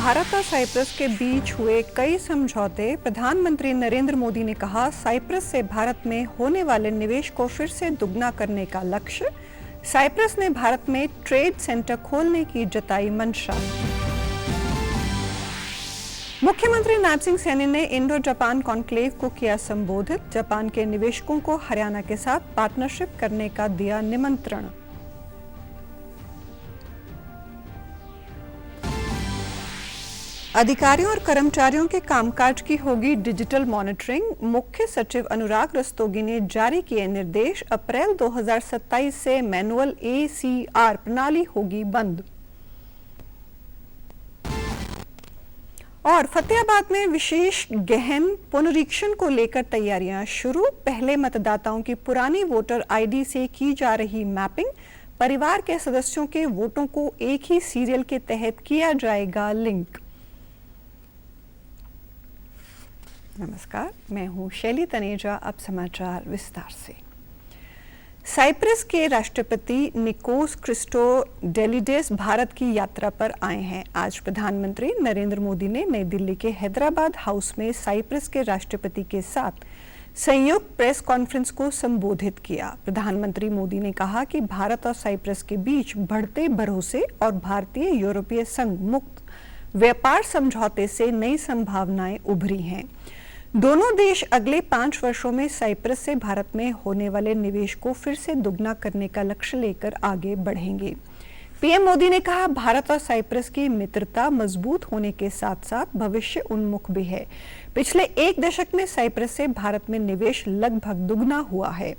भारत और साइप्रस के बीच हुए कई समझौते। प्रधानमंत्री नरेंद्र मोदी ने कहा, साइप्रस से भारत में होने वाले निवेश को फिर से दुगना करने का लक्ष्य। साइप्रस ने भारत में ट्रेड सेंटर खोलने की जताई मंशा। मुख्यमंत्री नायब सिंह सैनी ने इंडो जापान कॉन्क्लेव को किया संबोधित। जापान के निवेशकों को हरियाणा के साथ पार्टनरशिप करने का दिया निमंत्रण। अधिकारियों और कर्मचारियों के कामकाज की होगी डिजिटल मॉनिटरिंग। मुख्य सचिव अनुराग रस्तोगी ने जारी किए निर्देश। अप्रैल 2027 से मैनुअल ACR प्रणाली होगी बंद। और फतेहाबाद में विशेष गहन पुनरीक्षण को लेकर तैयारियां शुरू। पहले मतदाताओं की पुरानी वोटर ID से की जा रही मैपिंग। परिवार के सदस्यों के वोटों को एक ही सीरियल के तहत किया जाएगा लिंक। नमस्कार, मैं हूं शैली तनेजा। अब समाचार विस्तार से। साइप्रस के राष्ट्रपति निकोस क्रिस्टोडेलिडेस भारत की यात्रा पर आए हैं। आज प्रधानमंत्री नरेंद्र मोदी ने नई दिल्ली के हैदराबाद हाउस में साइप्रस के राष्ट्रपति के साथ संयुक्त प्रेस कॉन्फ्रेंस को संबोधित किया। प्रधानमंत्री मोदी ने कहा कि भारत और साइप्रस के बीच बढ़ते भरोसे और भारतीय यूरोपीय संघ मुक्त व्यापार समझौते से नई संभावनाएं उभरी हैं। दोनों देश अगले 5 वर्षों में साइप्रस से भारत में होने वाले निवेश को फिर से दुगना करने का लक्ष्य लेकर आगे बढ़ेंगे। पीएम मोदी ने कहा, भारत और साइप्रस की मित्रता मजबूत होने के साथ साथ भविष्य उन्मुख भी है। पिछले 1 दशक में साइप्रस से भारत में निवेश लगभग दुगना हुआ है,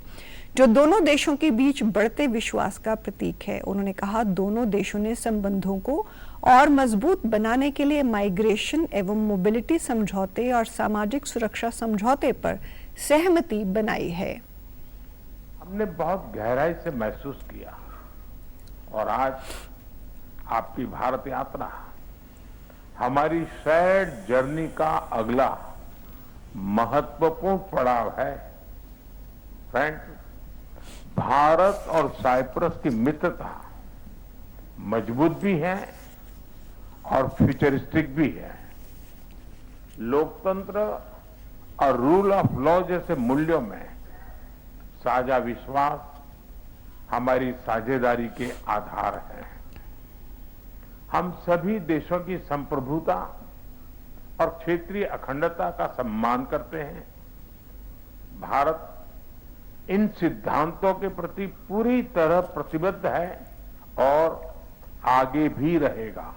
जो दोनों देशों के बीच बढ़ते विश्वास का प्रतीक है। उन्होंने कहा, दोनों देशों ने संबंधों को और मजबूत बनाने के लिए माइग्रेशन एवं मोबिलिटी समझौते और सामाजिक सुरक्षा समझौते पर सहमति बनाई है। हमने बहुत गहराई से महसूस किया और आज आपकी भारत यात्रा हमारी शेयर्ड जर्नी का अगला महत्वपूर्ण पड़ाव है। फ्रेंड, भारत और साइप्रस की मित्रता मजबूत भी है और फ्यूचरिस्टिक भी है। लोकतंत्र और रूल ऑफ लॉ जैसे मूल्यों में साझा विश्वास हमारी साझेदारी के आधार है। हम सभी देशों की संप्रभुता और क्षेत्रीय अखंडता का सम्मान करते हैं। भारत इन सिद्धांतों के प्रति पूरी तरह प्रतिबद्ध है और आगे भी रहेगा।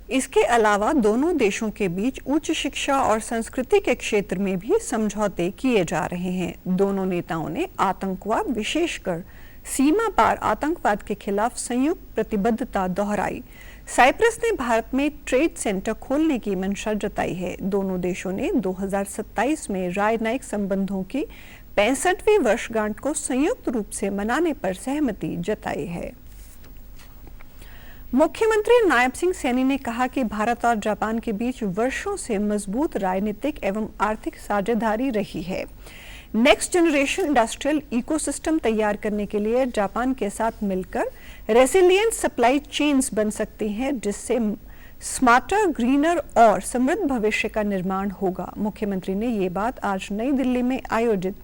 इसके अलावा दोनों देशों के बीच उच्च शिक्षा और संस्कृति के क्षेत्र में भी समझौते किए जा रहे हैं। दोनों नेताओं ने आतंकवाद, विशेषकर सीमा पार आतंकवाद के खिलाफ संयुक्त प्रतिबद्धता दोहराई। साइप्रस ने भारत में ट्रेड सेंटर खोलने की मंशा जताई है। दोनों देशों ने 2027 में राजनयिक संबंधों की 65वीं वर्षगांठ को संयुक्त रूप से मनाने पर सहमति जताई है। मुख्यमंत्री नायब सिंह सैनी ने कहा कि भारत और जापान के बीच वर्षों से मजबूत राजनीतिक एवं आर्थिक साझेदारी रही है। नेक्स्ट जनरेशन इंडस्ट्रियल इकोसिस्टम तैयार करने के लिए जापान के साथ मिलकर रेसिलिएंट सप्लाई चेन्स बन सकती हैं, जिससे स्मार्टर, ग्रीनर और समृद्ध भविष्य का निर्माण होगा। मुख्यमंत्री ने ये बात आज नई दिल्ली में आयोजित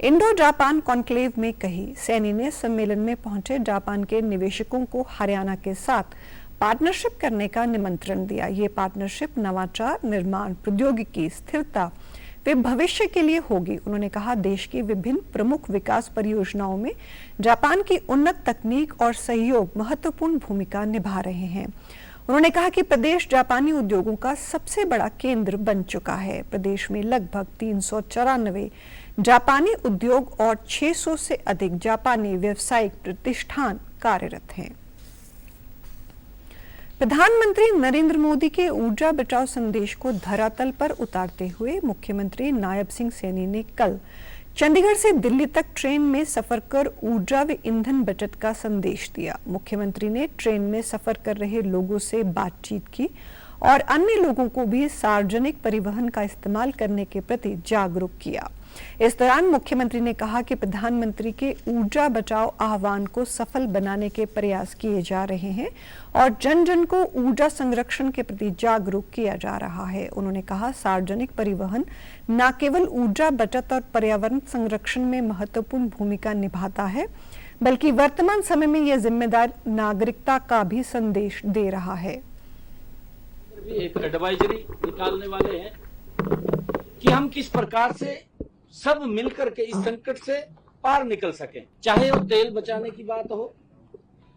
इंडो जापान कॉन्क्लेव में कही। सैनी ने सम्मेलन में पहुंचे जापान के निवेशकों को हरियाणा के साथ पार्टनरशिप करने का निमंत्रण दिया। ये पार्टनरशिप नवाचार, निर्माण, प्रौद्योगिकी, स्थिरता वे भविष्य के लिए होगी। उन्होंने कहा, देश की विभिन्न प्रमुख विकास परियोजनाओं में जापान की उन्नत तकनीक और सहयोग महत्वपूर्ण भूमिका निभा रहे हैं। उन्होंने कहा कि प्रदेश जापानी उद्योगों का सबसे बड़ा केंद्र बन चुका है। प्रदेश में लगभग 394 जापानी उद्योग और 600 से अधिक जापानी व्यावसायिक प्रतिष्ठान कार्यरत हैं। प्रधानमंत्री नरेंद्र मोदी के ऊर्जा बचाओ संदेश को धरातल पर उतारते हुए मुख्यमंत्री नायब सिंह सैनी ने कल चंडीगढ़ से दिल्ली तक ट्रेन में सफर कर ऊर्जा व ईंधन बचत का संदेश दिया। मुख्यमंत्री ने ट्रेन में सफर कर रहे लोगों से बातचीत की और अन्य लोगों को भी सार्वजनिक परिवहन का इस्तेमाल करने के प्रति जागरूक किया। इस दौरान मुख्यमंत्री ने कहा कि प्रधानमंत्री के ऊर्जा बचाओ आह्वान को सफल बनाने के प्रयास किए जा रहे हैं और जन जन को ऊर्जा संरक्षण के प्रति जागरूक किया जा रहा है। उन्होंने कहा, सार्वजनिक परिवहन न केवल ऊर्जा बचत और पर्यावरण संरक्षण में महत्वपूर्ण भूमिका निभाता है, बल्कि वर्तमान समय में यह जिम्मेदार नागरिकता का भी संदेश दे रहा है। एक एडवाइजरी निकालने वाले हैं कि हम किस प्रकार से सब मिलकर के इस संकट से पार निकल सकें। चाहे वो तेल बचाने की बात हो,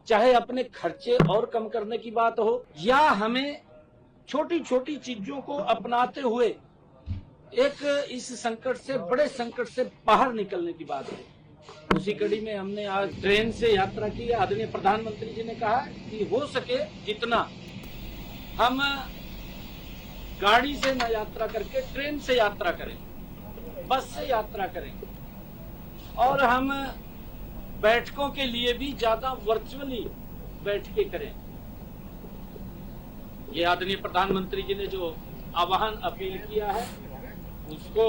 चाहे अपने खर्चे और कम करने की बात हो, या हमें छोटी छोटी चीजों को अपनाते हुए एक इस संकट से, बड़े संकट से बाहर निकलने की बात है। उसी कड़ी में हमने आज ट्रेन से यात्रा की। आदरणीय प्रधानमंत्री जी ने कहा कि हो सके जितना हम गाड़ी से न यात्रा करके ट्रेन से यात्रा करें, बस से यात्रा करें, और हम बैठकों के लिए भी ज्यादा वर्चुअली बैठकें करें। ये आदरणीय प्रधानमंत्री जी ने जो आह्वान अपील किया है उसको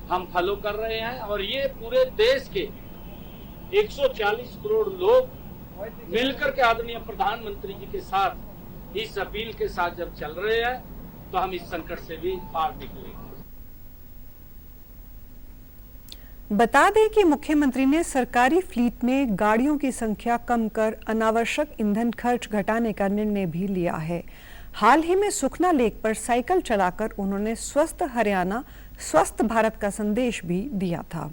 हम फॉलो कर रहे हैं, और ये पूरे देश के 140 करोड़ लोग मिलकर के आदरणीय प्रधानमंत्री जी के साथ इस अपील के साथ जब चल रहे हैं तो हम इस संकट से भी पार निकलेंगे। बता दें कि मुख्यमंत्री ने सरकारी फ्लीट में गाड़ियों की संख्या कम कर अनावश्यक ईंधन खर्च घटाने का निर्णय भी लिया है। हाल ही में सुखना लेक पर साइकिल चलाकर उन्होंने स्वस्थ हरियाणा स्वस्थ भारत का संदेश भी दिया था।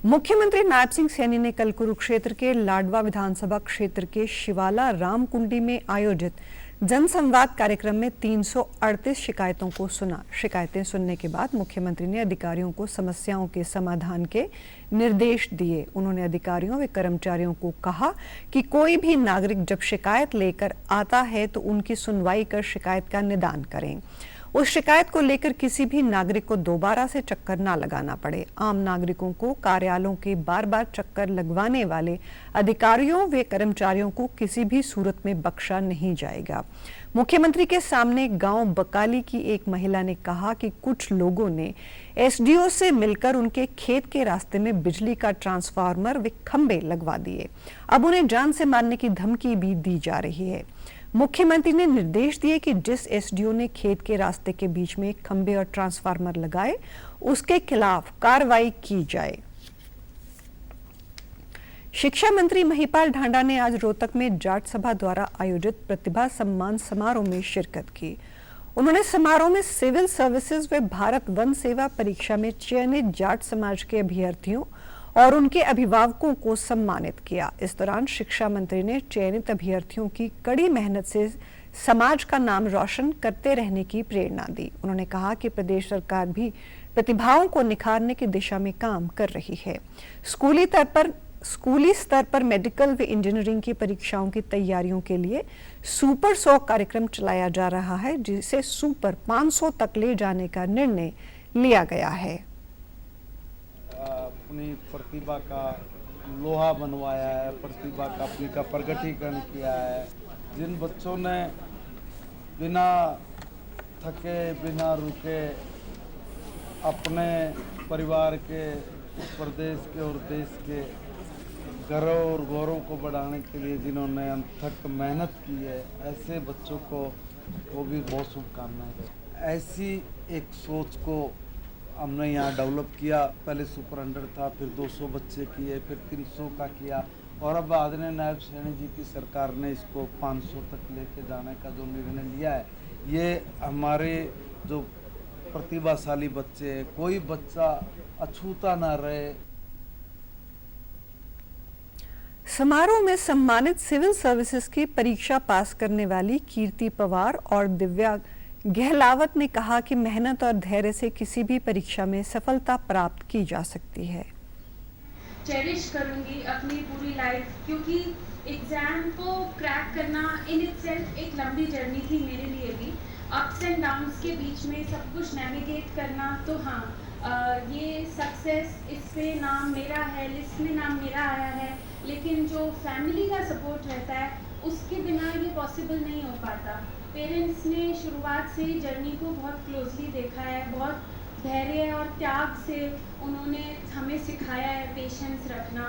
मुख्यमंत्री नायब सिंह सैनी ने कल कुरुक्षेत्र के लाडवा विधानसभा क्षेत्र के शिवाला रामकुंडी में आयोजित जनसंवाद कार्यक्रम में 338 शिकायतों को सुना। शिकायतें सुनने के बाद मुख्यमंत्री ने अधिकारियों को समस्याओं के समाधान के निर्देश दिए। उन्होंने अधिकारियों व कर्मचारियों को कहा कि कोई भी नागरिक जब शिकायत लेकर आता है तो उनकी सुनवाई कर शिकायत का निदान करें। उस शिकायत को लेकर किसी भी नागरिक को दोबारा से चक्कर ना लगाना पड़े। आम नागरिकों को कार्यालयों के बार बार चक्कर लगवाने वाले अधिकारियों व कर्मचारियों को किसी भी सूरत में बख्शा नहीं जाएगा। मुख्यमंत्री के सामने गांव बकाली की एक महिला ने कहा कि कुछ लोगों ने एसडीओ से मिलकर उनके खेत के रास्ते में बिजली का ट्रांसफार्मर व खंभे लगवा दिए। अब उन्हें जान से मारने की धमकी भी दी जा रही है। मुख्यमंत्री ने निर्देश दिए कि जिस एसडीओ ने खेत के रास्ते के बीच में खंभे और ट्रांसफार्मर लगाए उसके खिलाफ कार्रवाई की जाए। शिक्षा मंत्री महिपाल ढांडा ने आज रोहतक में जाट सभा द्वारा आयोजित प्रतिभा सम्मान समारोह में शिरकत की। उन्होंने समारोह में सिविल सर्विसेज व भारत वन सेवा परीक्षा में चयनित जाट समाज के अभ्यर्थियों और उनके अभिभावकों को सम्मानित किया। इस दौरान शिक्षा मंत्री ने चयनित अभ्यर्थियों की कड़ी मेहनत से समाज का नाम रोशन करते रहने की प्रेरणा दी। उन्होंने कहा कि प्रदेश सरकार भी प्रतिभाओं को निखारने की दिशा में काम कर रही है। स्कूली स्तर पर मेडिकल व इंजीनियरिंग की परीक्षाओं की तैयारियों के लिए सुपर 100 कार्यक्रम चलाया जा रहा है, जिसे सुपर 500 तक ले जाने का निर्णय लिया गया है। अपनी प्रतिभा का लोहा बनवाया है, प्रतिभा का अपनी का प्रगटीकरण किया है। जिन बच्चों ने बिना थके बिना रुके अपने परिवार के, प्रदेश के और देश के गर्व और गौरव को बढ़ाने के लिए जिन्होंने अथक मेहनत की है, ऐसे बच्चों को वो भी बहुत शुभकामनाएं। ऐसी एक सोच को हमने यहाँ डेवलप किया। पहले सुपर 100 था, फिर 200 बच्चे किए, फिर 300 का किया, और अब आदरणीय नायब सैनी जी की सरकार ने इसको 500 तक लेके जाने का जो निर्णय लिया है, ये हमारे जो प्रतिभाशाली बच्चे हैं, कोई बच्चा अछूता ना रहे। समारोह में सम्मानित सिविल सर्विसेज की परीक्षा पास करने वाली कीर्ति पवार और दिव्या गहलावत ने कहा कि मेहनत और धैर्य से किसी भी परीक्षा में सफलता प्राप्त की जा सकती है। चेरिश करूंगी अपनी पूरी लाइफ, क्योंकि एग्जाम को क्रैक करना इन इटसेल्फ एक लंबी जर्नी थी मेरे लिए भी। अप्स एंड डाउन्स के बीच में सब कुछ नेविगेट करना, तो हाँ ये सक्सेस, इस पे नाम मेरा है, लिस्ट में नाम मेरा आया है, लेकिन जो फैमिली का सपोर्ट रहता है उसके बिना ये पॉसिबल नहीं हो पाता। पेरेंट्स ने शुरुआत से जर्नी को बहुत क्लोजली देखा है, बहुत धैर्य और त्याग से उन्होंने हमें सिखाया है पेशेंस रखना।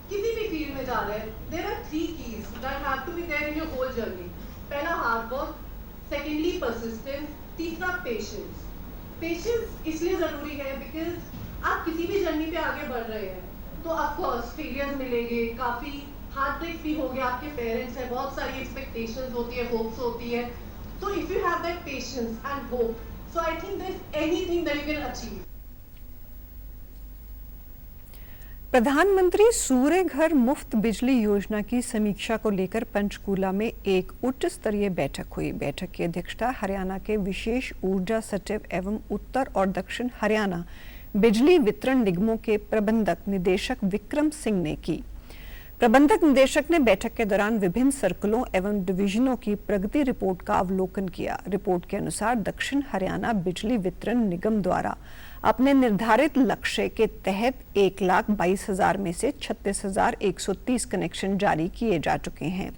किसी भी फील्ड में जा रहे हैं, there are 3 keys that have to be there in your whole journey. पहला हार्ड वर्क, सेकेंडली परसिस्टेंस, तीसरा पेशेंस। पेशेंस इसलिए जरूरी है बिकॉज आप किसी भी जर्नी पे आगे बढ़ रहे हैं तो ऑफ कोर्स फेलियर्स मिलेंगे, काफी हार्ट ब्रेक भी होंगे, आपके पेरेंट्स हैं, बहुत सारी एक्सपेक्टेशंस होती है, होप्स होती है। तो if you have that patience and hope, so I think there is anything that you can achieve. प्रधानमंत्री सूर्य घर मुफ्त बिजली योजना की समीक्षा को लेकर पंचकूला में एक उच्च स्तरीय बैठक हुई। बैठक की अध्यक्षता हरियाणा के विशेष ऊर्जा सचिव एवं उत्तर और दक्षिण हरियाणा बिजली वितरण निगमों के प्रबंधक निदेशक विक्रम सिंह ने की। प्रबंधक निदेशक ने बैठक के दौरान विभिन्न सर्कलों एवं डिवीजनों की प्रगति रिपोर्ट का अवलोकन किया। रिपोर्ट के अनुसार दक्षिण हरियाणा बिजली वितरण निगम द्वारा अपने निर्धारित लक्ष्य के तहत 1,22,000 में से 36,130 कनेक्शन जारी किए जा चुके हैं।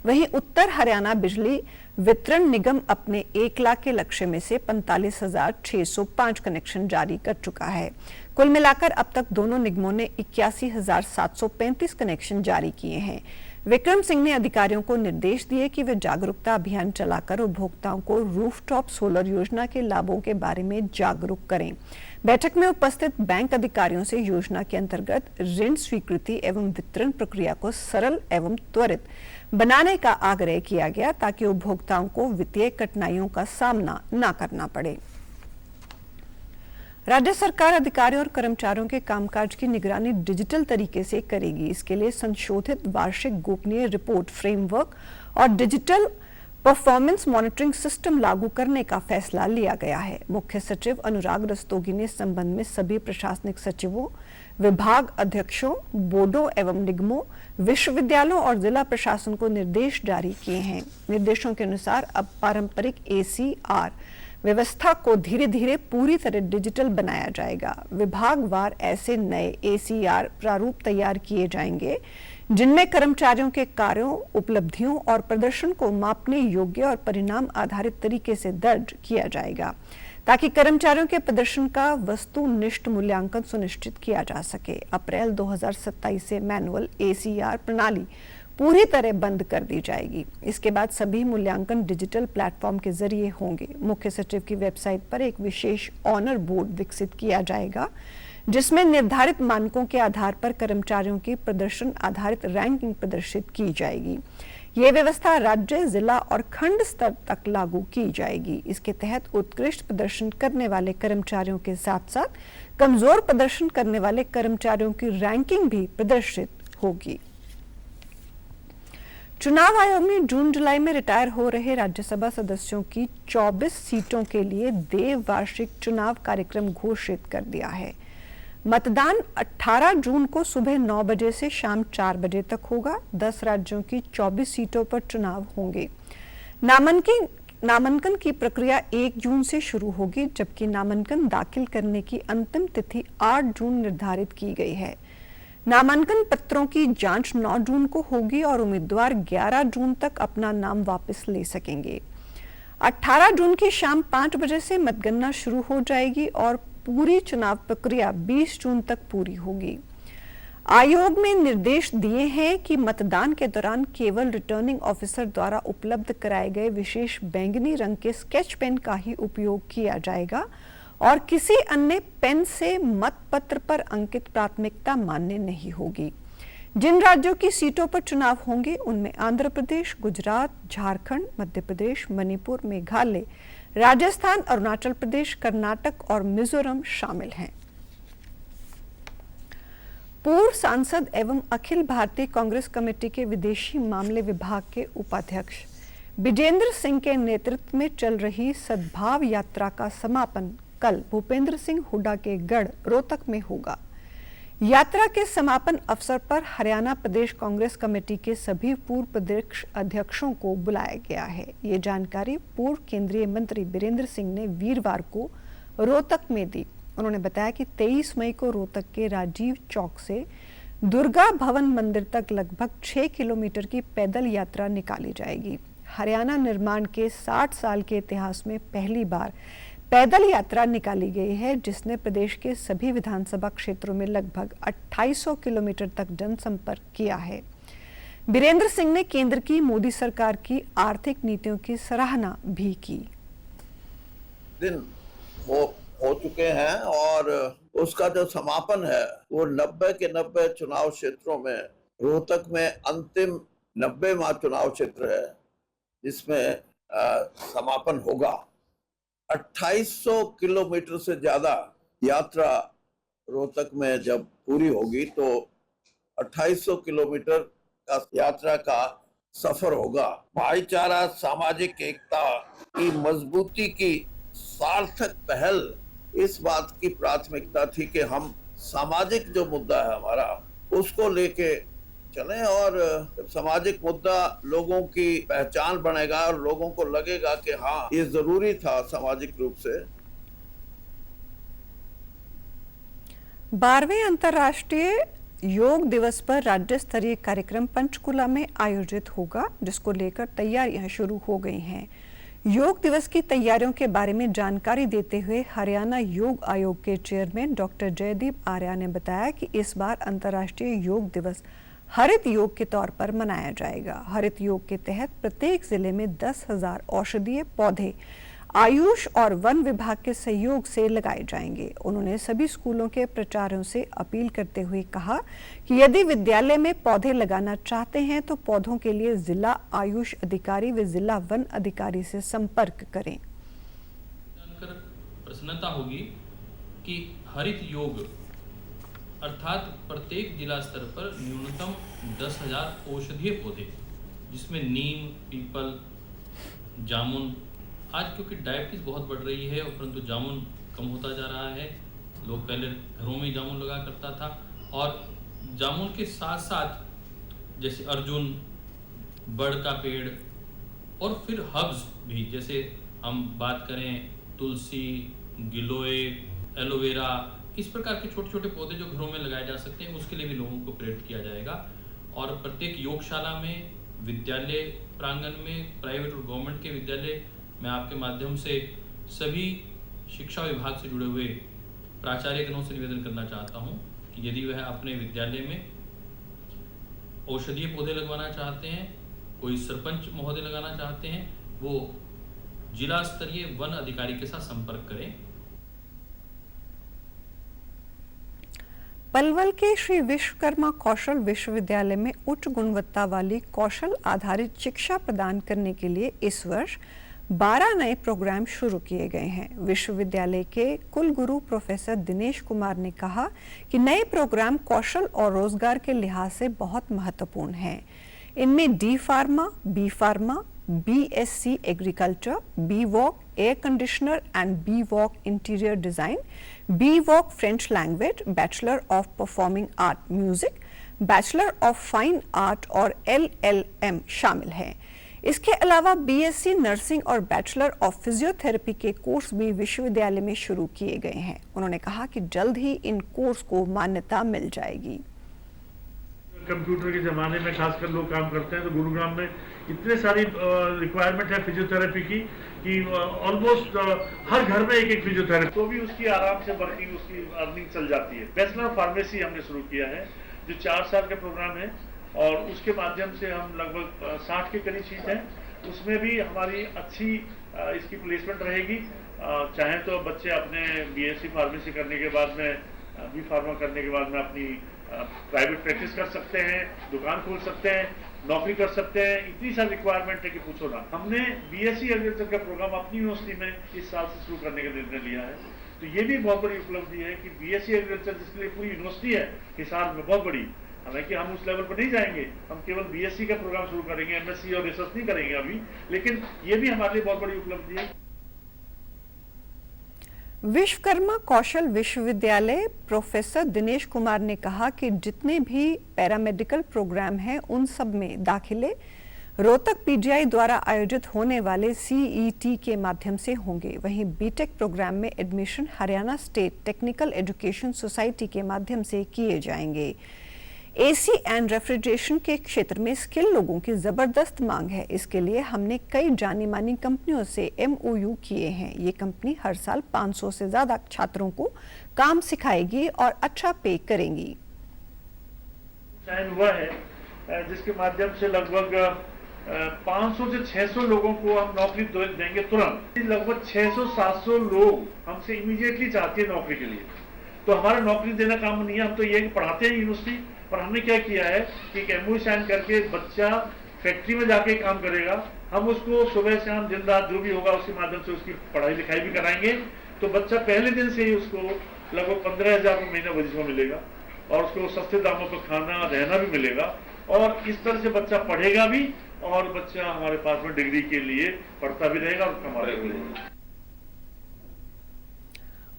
वहीं उत्तर हरियाणा बिजली वितरण निगम अपने 1 लाख के लक्ष्य में से 45,605 कनेक्शन जारी कर चुका है। कुल मिलाकर अब तक दोनों निगमों ने 81,735 कनेक्शन जारी किए हैं। विक्रम सिंह ने अधिकारियों को निर्देश दिए कि वे जागरूकता अभियान चलाकर उपभोक्ताओं को रूफटॉप सोलर योजना के लाभों के बारे में जागरूक करें। बैठक में उपस्थित बैंक अधिकारियों से योजना के अंतर्गत ऋण स्वीकृति एवं वितरण प्रक्रिया को सरल एवं त्वरित बनाने का आग्रह किया गया ताकि उपभोक्ताओं को वित्तीय कठिनाइयों का सामना न करना पड़े। राज्य सरकार अधिकारियों और कर्मचारियों के कामकाज की निगरानी डिजिटल तरीके से करेगी। इसके लिए संशोधित वार्षिक गोपनीय रिपोर्ट फ्रेमवर्क और डिजिटल परफॉर्मेंस मॉनिटरिंग सिस्टम लागू करने का फैसला लिया गया है। मुख्य सचिव अनुराग रस्तोगी ने इस संबंध में सभी प्रशासनिक सचिवों, विभाग अध्यक्षों, बोर्डों एवं निगमों, विश्वविद्यालयों और जिला प्रशासन को निर्देश जारी किए हैं। निर्देशों के अनुसार अब पारंपरिक ACR व्यवस्था को धीरे धीरे पूरी तरह डिजिटल बनाया जाएगा। विभागवार ऐसे नए ACR प्रारूप तैयार किए जाएंगे जिनमें कर्मचारियों के कार्यों, उपलब्धियों और प्रदर्शन को मापने योग्य और परिणाम आधारित तरीके से दर्ज किया जाएगा ताकि कर्मचारियों के प्रदर्शन का वस्तुनिष्ठ मूल्यांकन सुनिश्चित किया जा सके। अप्रैल 2027 से मैनुअल ACR प्रणाली पूरी तरह बंद कर दी जाएगी। इसके बाद सभी मूल्यांकन डिजिटल प्लेटफॉर्म के जरिए होंगे। मुख्य सचिव की वेबसाइट पर एक विशेष ऑनर बोर्ड विकसित किया जाएगा जिसमें निर्धारित मानकों के आधार पर कर्मचारियों की प्रदर्शन आधारित रैंकिंग प्रदर्शित की जाएगी। ये व्यवस्था राज्य, जिला और खंड स्तर तक लागू की जाएगी। इसके तहत उत्कृष्ट प्रदर्शन करने वाले कर्मचारियों के साथ साथ कमजोर प्रदर्शन करने वाले कर्मचारियों की रैंकिंग भी प्रदर्शित होगी। चुनाव आयोग ने जून जुलाई में रिटायर हो रहे राज्यसभा सदस्यों की 24 सीटों के लिए देव वार्षिक चुनाव कार्यक्रम घोषित कर दिया है। मतदान 18 जून को सुबह 9 बजे से शाम 4 बजे तक होगा। 10 राज्यों की 24 सीटों पर चुनाव होंगे। नामांकन की प्रक्रिया 1 जून से शुरू होगी, जबकि नामांकन दाखिल करने की अंतिम तिथि 8 जून निर्धारित की गई है। नामांकन पत्रों की जांच 9 जून को होगी और उम्मीदवार 11 जून तक अपना नाम वापस ले सकेंगे। 18 जून की शाम 5 बजे से मतगणना शुरू हो जाएगी और पूरी चुनाव प्रक्रिया 20 जून तक पूरी होगी। आयोग में निर्देश दिए हैं कि मतदान के दौरान केवल रिटर्निंग ऑफिसर द्वारा उपलब्ध कराए गए विशेष बैंगनी रंग के स्केच पेन का ही उपयोग किया जाएगा और किसी अन्य पेन से मतपत्र पर अंकित प्राथमिकता मान्य नहीं होगी। जिन राज्यों की सीटों पर चुनाव होंगे उनमें आंध्र प्रदेश, गुजरात, झारखंड, मध्य प्रदेश, मणिपुर, मेघालय, राजस्थान, अरुणाचल प्रदेश, कर्नाटक और मिजोरम शामिल हैं। पूर्व सांसद एवं अखिल भारतीय कांग्रेस कमेटी के विदेशी मामले विभाग के उपाध्यक्ष विजेंद्र सिंह के नेतृत्व में चल रही सद्भाव यात्रा का समापन कल भूपेंद्र सिंह हुड्डा के गढ़ रोहतक में होगा। यात्रा के समापन अवसर पर हरियाणा प्रदेश कांग्रेस कमेटी के सभी पूर्व प्रदेश अध्यक्षों को बुलाया गया है। ये जानकारी पूर्व केंद्रीय मंत्री वीरेंद्र सिंह ने वीरवार को रोहतक में दी। उन्होंने बताया कि 23 मई को रोहतक के राजीव चौक से दुर्गा भवन मंदिर तक लगभग 6 किलोमीटर की पैदल यात्रा निकाली जाएगी। हरियाणा निर्माण के 60 साल के इतिहास में पहली बार पैदल यात्रा निकाली गई है, जिसने प्रदेश के सभी विधानसभा क्षेत्रों में लगभग 2800 किलोमीटर तक जनसंपर्क किया है। बीरेंद्र सिंह ने केंद्र की मोदी सरकार की आर्थिक नीतियों की सराहना भी की। दिन हो चुके हैं और उसका जो समापन है वो 90 के 90 चुनाव क्षेत्रों में, रोहतक में अंतिम 90वां चुनाव क्षेत्र है जिसमें समापन होगा। 2800 किलोमीटर से ज्यादा यात्रा रोहतक में जब पूरी होगी तो 2800 किलोमीटर का यात्रा का सफर होगा। भाईचारा, सामाजिक एकता की मजबूती की सार्थक पहल इस बात की प्राथमिकता थी कि हम सामाजिक जो मुद्दा है हमारा उसको लेके चलें, और सामाजिक मुद्दा लोगों की पहचान बनेगा और लोगों को लगेगा कि हाँ ये जरूरी था सामाजिक रूप से। 12वें अंतर्राष्ट्रीय योग दिवस पर राज्य स्तरीय कार्यक्रम पंचकुला में आयोजित होगा, जिसको लेकर तैयारियां शुरू हो गई हैं। योग दिवस की तैयारियों के बारे में जानकारी देते हुए हरियाणा योग आयोग के चेयरमैन डॉक्टर जयदीप आर्या ने बताया कि इस बार अंतर्राष्ट्रीय योग दिवस हरित योग के तौर पर मनाया जाएगा। हरित योग के तहत प्रत्येक जिले में 10,000 औषधीय पौधे आयुष और वन विभाग के सहयोग से लगाए जाएंगे। उन्होंने सभी स्कूलों के प्राचार्यों से अपील करते हुए कहा कि यदि विद्यालय में पौधे लगाना चाहते हैं तो पौधों के लिए जिला आयुष अधिकारी व जिला वन अधिकारी से संपर्क करें। जानकर प्रसन्नता होगी कि हरित योग अर्थात प्रत्येक जिला स्तर पर न्यूनतम 10,000 औषधीय पौधे, जिसमें नीम, पीपल, जामुन, आज क्योंकि डायबिटीज बहुत बढ़ रही है और परंतु जामुन कम होता जा रहा है। लोग पहले घरों में जामुन लगा करता था, और जामुन के साथ साथ जैसे अर्जुन, बड़ का पेड़, और फिर हर्ब्स भी, जैसे हम बात करें तुलसी, गिलोय, एलोवेरा, इस प्रकार के छोटे छोटे पौधे जो घरों में लगाए जा सकते हैं, उसके लिए भी लोगों को प्रेरित किया जाएगा। और प्रत्येक योगशाला में, विद्यालय प्रांगण में, प्राइवेट और गवर्नमेंट के विद्यालय, मैं आपके माध्यम से सभी शिक्षा विभाग से जुड़े हुए प्राचार्यगणों से निवेदन करना चाहता हूं कि यदि वह अपने विद्यालय में औषधीय पौधे लगवाना चाहते हैं, कोई सरपंच महोदय लगाना चाहते हैं, वो जिला स्तरीय वन अधिकारी के साथ संपर्क करें। पलवल के श्री विश्वकर्मा कौशल विश्वविद्यालय में उच्च गुणवत्ता वाली कौशल आधारित शिक्षा प्रदान करने के लिए इस वर्ष 12 नए प्रोग्राम शुरू किए गए हैं। विश्वविद्यालय के कुलगुरु प्रोफेसर दिनेश कुमार ने कहा कि नए प्रोग्राम कौशल और रोजगार के लिहाज से बहुत महत्वपूर्ण हैं। इनमें D Pharma, B Pharma, BSc agriculture, B Voc air conditioner and B Voc interior design, B Voc French language, bachelor of performing art music, bachelor of fine art और LLM शामिल हैं। इसके अलावा BSc नर्सिंग और bachelor of physiotherapy के course भी विश्वविद्यालय में शुरू किए गए हैं। उन्होंने कहा कि जल्द ही इन कोर्स को मान्यता मिल जाएगी। कंप्यूटर के ज़माने में खासकर लोग काम करते हैं, तो गुरुग्राम में इतने सारी रिक्वायरमेंट है फिजियोथेरेपी की कि ऑलमोस्ट हर घर में एक फिजियोथेरेपी, तो भी उसकी आराम से वर्किंग, उसकी अर्निंग चल जाती है। बैचलर ऑफ फार्मेसी हमने शुरू किया है, जो 4 साल का प्रोग्राम है, और उसके माध्यम से हम लगभग 60 के करीब सीट हैं। उसमें भी हमारी अच्छी इसकी प्लेसमेंट रहेगी। चाहे तो बच्चे अपने BSc फार्मेसी करने के बाद में, बी फार्मा करने के बाद में अपनी प्राइवेट प्रैक्टिस कर सकते हैं, दुकान खोल सकते हैं, नौकरी कर सकते हैं। इतनी सारी रिक्वायरमेंट है कि पूछो ना। हमने BSc एग्रीकल्चर का प्रोग्राम अपनी यूनिवर्सिटी में इस साल से शुरू करने का निर्णय लिया है, तो ये भी बहुत बड़ी उपलब्धि है कि BSc एग्रीकल्चर जिसके लिए पूरी यूनिवर्सिटी है हिसार में, बहुत बड़ी। हालांकि हम उस लेवल पर नहीं जाएंगे, हम केवल BSc का प्रोग्राम शुरू करेंगे, MSc और रिसर्च नहीं करेंगे अभी, लेकिन ये भी हमारे लिए बहुत बड़ी उपलब्धि है। विश्वकर्मा कौशल विश्वविद्यालय प्रोफेसर दिनेश कुमार ने कहा कि जितने भी पैरामेडिकल प्रोग्राम हैं उन सब में दाखिले रोहतक PGI द्वारा आयोजित होने वाले CET के माध्यम से होंगे। वहीं बीटेक प्रोग्राम में admission Haryana state technical education society के माध्यम से किए जाएंगे। एसी एंड रेफ्रिजरेशन के क्षेत्र में स्किल लोगों की जबरदस्त मांग है। इसके लिए हमने कई जानी मानी कंपनियों से MOU किए हैं। ये कंपनी हर साल 500 से ज्यादा छात्रों को काम सिखाएगी और अच्छा पे करेंगी। हुआ है जिसके माध्यम से लगभग 500 से 600 लोगों को हम नौकरी देंगे तुरंत। लगभग 600-700 लोग हमसे इमीडिएटली चाहते हैं नौकरी के लिए। तो हमारा नौकरी देना काम नहीं है, हम तो ये पढ़ाते हैं यूनिवर्सिटी, पर हमने क्या किया है कि एक MOU साइन करके बच्चा फैक्ट्री में जाके काम करेगा, हम उसको सुबह शाम दिन रात जो भी होगा उसके माध्यम से उसकी पढ़ाई लिखाई भी कराएंगे। तो बच्चा पहले दिन से ही उसको लगभग 15,000 महीना वजीफा मिलेगा और उसको सस्ते दामों पर खाना रहना भी मिलेगा और इस तरह से बच्चा पढ़ेगा भी और बच्चा हमारे पास में डिग्री के लिए पढ़ता भी रहेगा और कमाता भी रहेगा।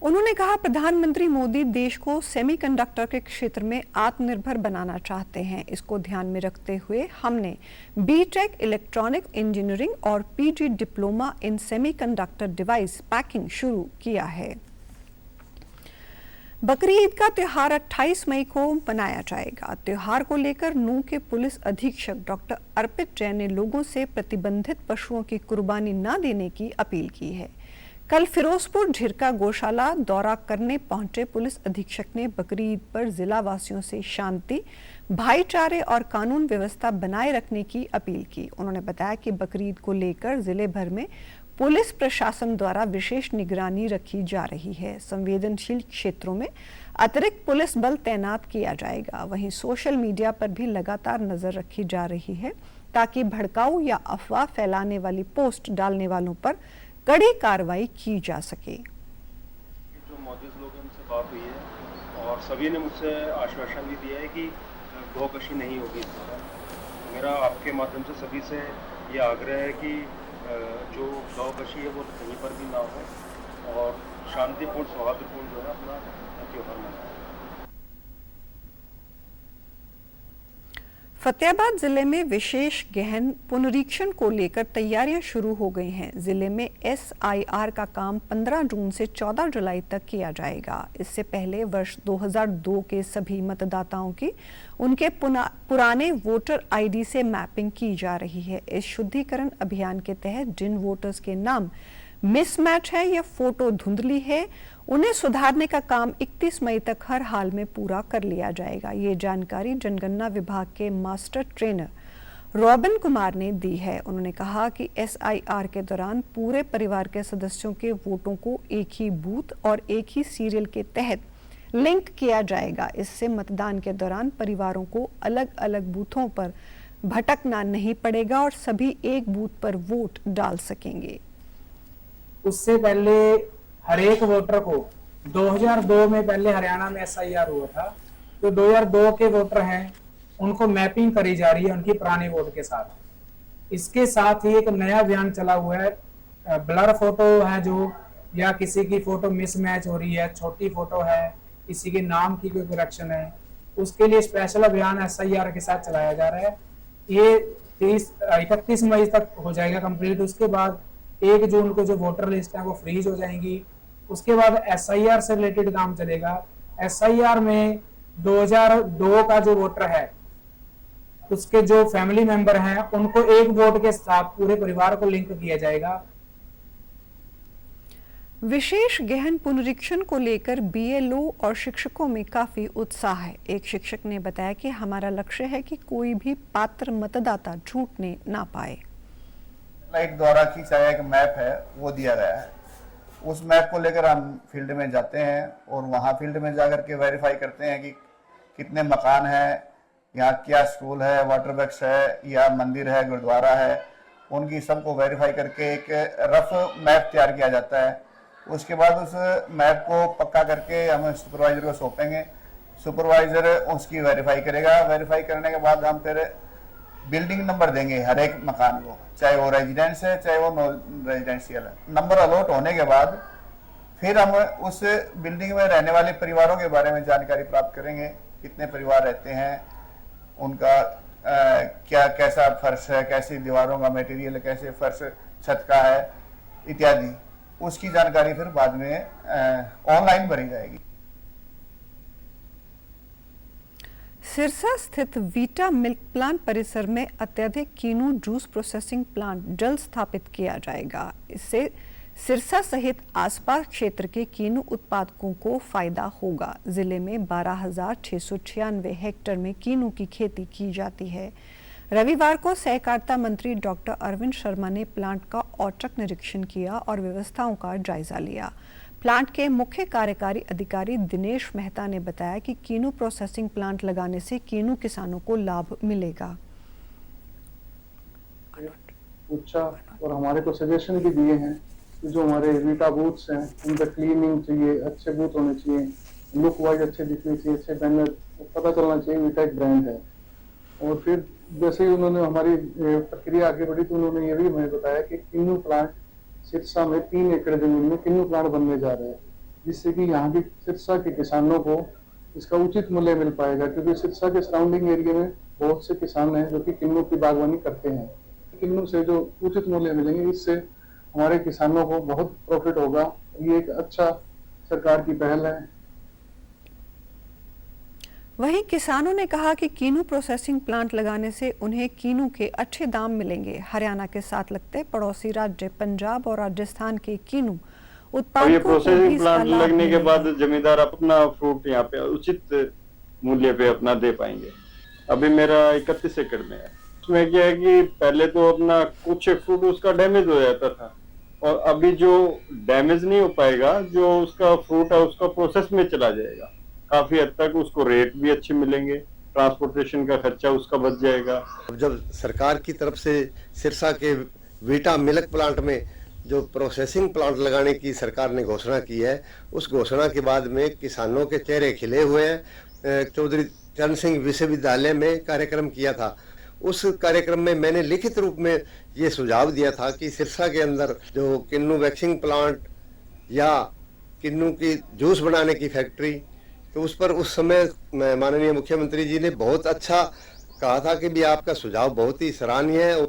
उन्होंने कहा, प्रधानमंत्री मोदी देश को सेमीकंडक्टर के क्षेत्र में आत्मनिर्भर बनाना चाहते हैं। इसको ध्यान में रखते हुए हमने BTech इलेक्ट्रॉनिक इंजीनियरिंग और PG diploma in semiconductor device packing शुरू किया है। बकरी ईद का त्योहार 28 मई को मनाया जाएगा। त्योहार को लेकर नूंह के पुलिस अधीक्षक डॉक्टर अर्पित जैन ने लोगों से प्रतिबंधित पशुओं की कुर्बानी न देने की अपील की है। कल फिरोजपुर झिरका गौशाला दौरा करने पहुंचे पुलिस अधीक्षक ने बकरी ईद पर जिला वासियों से शांति, भाईचारे और कानून व्यवस्था बनाए रखने की अपील की। उन्होंने बताया कि बकरी ईद को लेकर जिले भर में पुलिस प्रशासन द्वारा विशेष निगरानी रखी जा रही है। संवेदनशील क्षेत्रों में अतिरिक्त पुलिस बल तैनात किया जाएगा। वहीं सोशल मीडिया पर भी लगातार नजर रखी जा रही है ताकि भड़काऊ या अफवाह फैलाने वाली पोस्ट डालने वालों पर कड़ी कार्रवाई की जा सके। जो मौजूद लोग हैं उनसे बात हुई है और सभी ने मुझसे आश्वासन भी दिया है कि गौकशी नहीं होगी इस तरह। मेरा आपके माध्यम से सभी से ये आग्रह है कि जो गौकशी है वो कहीं पर भी ना हो और शांतिपूर्ण सौहार्दपूर्ण जो है अपना त्योहार मनाएं। फतेहाबाद जिले में विशेष गहन पुनरीक्षण को लेकर तैयारियां शुरू हो गई हैं। जिले में SIR का काम 15 जून से 14 जुलाई तक किया जाएगा। इससे पहले वर्ष 2002 के सभी मतदाताओं की उनके पुराने वोटर ID से मैपिंग की जा रही है। इस शुद्धिकरण अभियान के तहत जिन वोटर्स के नाम मिसमैच है या फोटो धुंधली है, उन्हें सुधारने का काम 31 मई तक हर हाल में पूरा कर लिया जाएगा। ये जानकारी जनगणना विभाग के मास्टर ट्रेनर रॉबिन कुमार ने दी है। उन्होंने कहा कि SIR के दौरान पूरे परिवार के सदस्यों के वोटों को एक ही बूथ और एक ही सीरियल के तहत लिंक किया जाएगा। इससे मतदान के दौरान परिवारों को अलग अलग बूथों पर भटकना नहीं पड़ेगा और सभी एक बूथ पर वोट डाल सकेंगे। उससे पहले हर एक वोटर को 2002 में पहले हरियाणा में SIR हुआ था, तो 2002 के वोटर हैं उनको मैपिंग करी जा रही है उनकी पुरानी वोट के साथ। इसके साथ ही एक नया अभियान चला हुआ है, ब्लर फोटो है जो, या किसी की फोटो मिसमैच हो रही है, छोटी फोटो है, किसी के नाम की कोई करेक्शन है, उसके लिए स्पेशल अभियान SIR के साथ चलाया जा रहा है। ये 31 मई तक हो जाएगा कंप्लीट। उसके बाद 1 जून को जो वोटर लिस्ट है वो फ्रीज हो जाएंगी। उसके बाद SIR से रिलेटेड काम चलेगा। SIR में 2002 का जो वोटर है उसके जो फैमिली मेंबर हैं उनको एक वोट के साथ पूरे परिवार को लिंक किया जाएगा। विशेष गहन पुनरीक्षण को लेकर BLO और शिक्षकों में काफी उत्साह है। एक शिक्षक ने बताया कि हमारा लक्ष्य है कि कोई भी पात्र मतदाता छूटने ना पाए। लाइट द्वारा खींचाया एक मैप है वो दिया गया है। उस मैप को लेकर हम फील्ड में जाते हैं और वहाँ फील्ड में जाकर के वेरीफाई करते हैं कि कितने मकान हैं, यहाँ क्या स्कूल है, वाटर वर्क्स है या मंदिर है, गुरुद्वारा है, उनकी सबको वेरीफाई करके एक रफ मैप तैयार किया जाता है। उसके बाद उस मैप को पक्का करके हम सुपरवाइजर को सौंपेंगे। सुपरवाइजर उसकी वेरीफाई करेगा। वेरीफाई करने के बाद हम फिर बिल्डिंग नंबर देंगे हर एक मकान को, चाहे वो रेजिडेंस है चाहे वो नॉन रेजिडेंशियल है। नंबर अलॉट होने के बाद फिर हम उस बिल्डिंग में रहने वाले परिवारों के बारे में जानकारी प्राप्त करेंगे, कितने परिवार रहते हैं, उनका क्या कैसा फर्श है, कैसी दीवारों का मटेरियल है, कैसे फर्श छत का है इत्यादि। उसकी जानकारी फिर बाद में ऑनलाइन भरी जाएगी। सिरसा स्थित वीटा मिल्क प्लांट परिसर में अत्यधिक कीनू जूस प्रोसेसिंग प्लांट जल्द स्थापित किया जाएगा। इससे सिरसा सहित आसपास क्षेत्र के कीनू उत्पादकों को फायदा होगा। जिले में 12,696 हेक्टेयर में कीनू की खेती की जाती है। रविवार को सहकारिता मंत्री डॉक्टर अरविंद शर्मा ने प्लांट का औचक निरीक्षण किया और व्यवस्थाओं का जायजा लिया। प्लांट के मुख्य कार्यकारी अधिकारी दिनेश मेहता ने बताया कि कीनू प्रोसेसिंग प्लांट लगाने से कीनू किसानों को लाभ मिलेगा। अच्छा, और हमारे को सजेशन भी दिए हैं कि जो हमारे वीटा बूथ्स हैं उनका क्लीनिंग चाहिए, अच्छे बूथ होने चाहिए, लुक वाइज अच्छे दिखने चाहिए, अच्छे बैनर, पता चलना चाहिए वीटा एक ब्रांड है। और फिर जैसे ही उन्होंने हमारी प्रक्रिया आगे बढ़ी तो उन्होंने ये भी हमें बताया कि किन्नू प्लांट सिरसा में 3 एकड़ जमीन में किन्नू प्लांट बनने जा रहे हैं, जिससे कि यहाँ की सिरसा के किसानों को इसका उचित मूल्य मिल पाएगा, क्योंकि सिरसा के सराउंडिंग एरिया में बहुत से किसान हैं जो कि किन्नू की बागवानी करते हैं। किन्नू से जो उचित मूल्य मिलेंगे, इससे हमारे किसानों को बहुत प्रॉफिट होगा। ये एक अच्छा सरकार की पहल है। वहीं किसानों ने कहा कि कीनू प्रोसेसिंग प्लांट लगाने से उन्हें कीनू के अच्छे दाम मिलेंगे। हरियाणा के साथ लगते पड़ोसी राज्य पंजाब और राजस्थान के कीनू उत्पादकों ये प्रोसेसिंग प्लांट लगने के बाद जमींदार अपना फ्रूट यहाँ पे उचित मूल्य पे अपना दे पाएंगे। अभी मेरा 31 एकड़ में है। उसमें क्या है कि पहले तो अपना कुछ फ्रूट उसका डैमेज हो जाता था, और अभी जो डैमेज नहीं हो पाएगा, जो उसका फ्रूट है उसका प्रोसेस में चला जाएगा। काफी हद तक उसको रेट भी अच्छे मिलेंगे, ट्रांसपोर्टेशन का खर्चा उसका बच जाएगा। जब सरकार की तरफ से सिरसा के वीटा मिल्क प्लांट में जो प्रोसेसिंग प्लांट लगाने की सरकार ने घोषणा की है, उस घोषणा के बाद में किसानों के चेहरे खिले हुए हैं। चौधरी चरण सिंह विश्वविद्यालय में कार्यक्रम किया था। उस कार्यक्रम में मैंने लिखित रूप में ये सुझाव दिया था कि सिरसा के अंदर जो किन्नू वैक्सिंग प्लांट या किन्नू की जूस बनाने की फैक्ट्री, तो उस पर उस समय माननीय मुख्यमंत्री जी ने बहुत अच्छा कहा था कि भी आपका सुझाव बहुत ही सराहनीय है।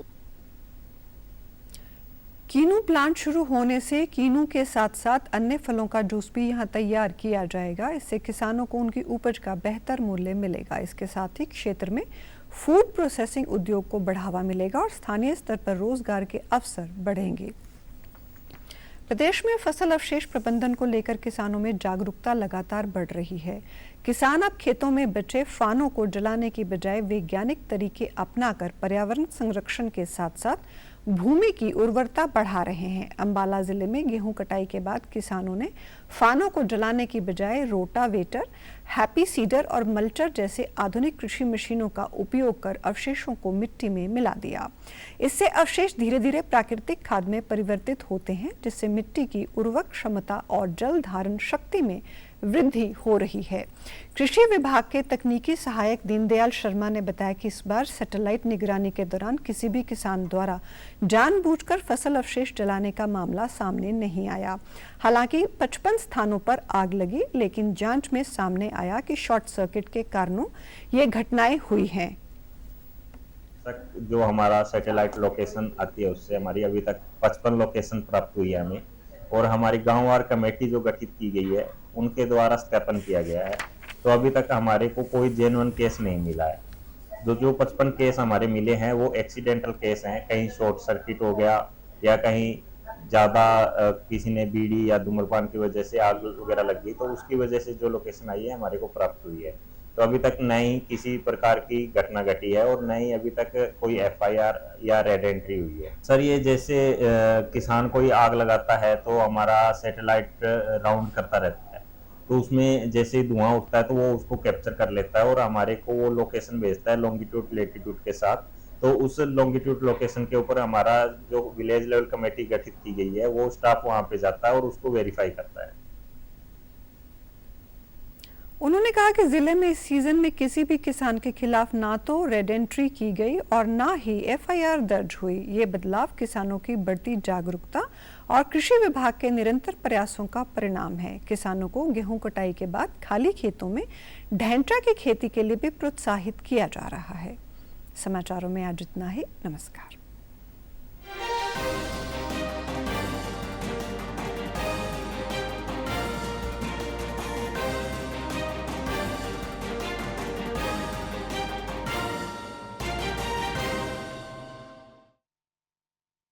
कीनू प्लांट शुरू होने से कीनू के साथ साथ अन्य फलों का जूस भी यहां तैयार किया जाएगा। इससे किसानों को उनकी उपज का बेहतर मूल्य मिलेगा। इसके साथ ही क्षेत्र में फूड प्रोसेसिंग उद्योग को बढ़ावा मिलेगा और स्थानीय स्तर पर रोजगार के अवसर बढ़ेंगे। प्रदेश में फसल अवशेष प्रबंधन को लेकर किसानों में जागरूकता लगातार बढ़ रही है। किसान अब खेतों में बचे फानों को जलाने की बजाय वैज्ञानिक तरीके अपनाकर पर्यावरण संरक्षण के साथ साथ भूमि की उर्वरता बढ़ा रहे हैं। अंबाला जिले में गेहूं कटाई के बाद किसानों ने फानों को जलाने की बजाय रोटावेटर, हैप्पी सीडर और मल्चर जैसे आधुनिक कृषि मशीनों का उपयोग कर अवशेषों को मिट्टी में मिला दिया। इससे अवशेष धीरे धीरे प्राकृतिक खाद में परिवर्तित होते हैं, जिससे मिट्टी की उर्वरक क्षमता और जल धारण शक्ति में वृद्धि हो रही है। कृषि विभाग के तकनीकी सहायक दीनदयाल शर्मा ने बताया कि इस बार सैटेलाइट निगरानी के दौरान किसी भी किसान द्वारा जानबूझकर फसल अवशेष जलाने का मामला सामने नहीं आया। हालांकि 55 स्थानों पर आग लगी, लेकिन जांच में सामने आया कि शॉर्ट सर्किट के कारणों ये घटनाएं हुई हैं। जो हमारा सैटेलाइट लोकेशन आती है उससे हमारी अभी तक 55 लोकेशन प्राप्त हुई है हमें, और हमारी गांववार कमेटी जो गठित की गई है उनके द्वारा सत्यापन किया गया है। तो अभी तक हमारे को कोई जेन्युइन केस नहीं मिला है। जो 55 केस हमारे मिले हैं वो एक्सीडेंटल केस हैं। कहीं शॉर्ट सर्किट हो गया या कहीं ज़्यादा किसी ने बीड़ी या धूम्रपान की वजह से आग वगैरह लग गई, तो उसकी वजह से जो लोकेशन आई है हमारे को प्राप्त हुई है। तो अभी तक न ही किसी प्रकार की घटना घटी है और न ही अभी तक कोई FIR या रेड एंट्री हुई है। सर, ये जैसे किसान कोई आग लगाता है तो हमारा सैटेलाइट राउंड करता रहता है, तो उसमें जैसे ही धुआं उठता है तो वो उसको कैप्चर कर लेता है और हमारे को वो लोकेशन भेजता है लॉन्गिट्यूड लेटीट्यूड के साथ। तो उस लॉन्गिट्यूड लोकेशन के ऊपर हमारा जो विलेज लेवल कमेटी गठित की गई है वो स्टाफ वहाँ पे जाता है और उसको वेरीफाई करता है। उन्होंने कहा कि जिले में इस सीजन में किसी भी किसान के खिलाफ ना तो रेड एंट्री की गई और ना ही FIR दर्ज हुई। ये बदलाव किसानों की बढ़ती जागरूकता और कृषि विभाग के निरंतर प्रयासों का परिणाम है। किसानों को गेहूं कटाई के बाद खाली खेतों में ढैंचा की खेती के लिए भी प्रोत्साहित किया जा रहा है। समाचारों में आज इतना ही। नमस्कार।